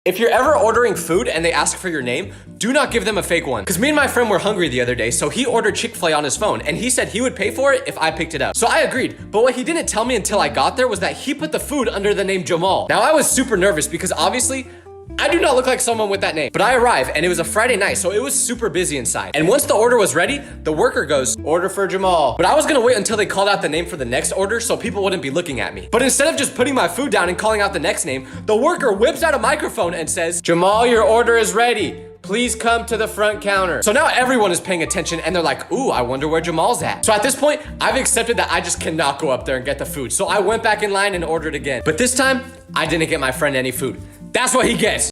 If you're ever ordering food and they ask for your name, do not give them a fake one. Because me and my friend were hungry the other day, so he ordered Chick-fil-A on his phone, and he said he would pay for it if I picked it up. So I agreed, but what he didn't tell me until I got there was that he put the food under the name Jamal. Now I was super nervous because obviously, I do not look like someone with that name. But I arrive and it was a Friday night, so it was super busy inside. And once the order was ready, the worker goes, "Order for Jamal." But I was gonna wait until they called out the name for the next order so people wouldn't be looking at me. But instead of just putting my food down and calling out the next name, the worker whips out a microphone and says, "Jamal, your order is ready. Please come to the front counter." So now everyone is paying attention and they're like, "Ooh, I wonder where Jamal's at." So at this point, I've accepted that I just cannot go up there and get the food. So I went back in line and ordered again. But this time, I didn't get my friend any food. That's what he gets.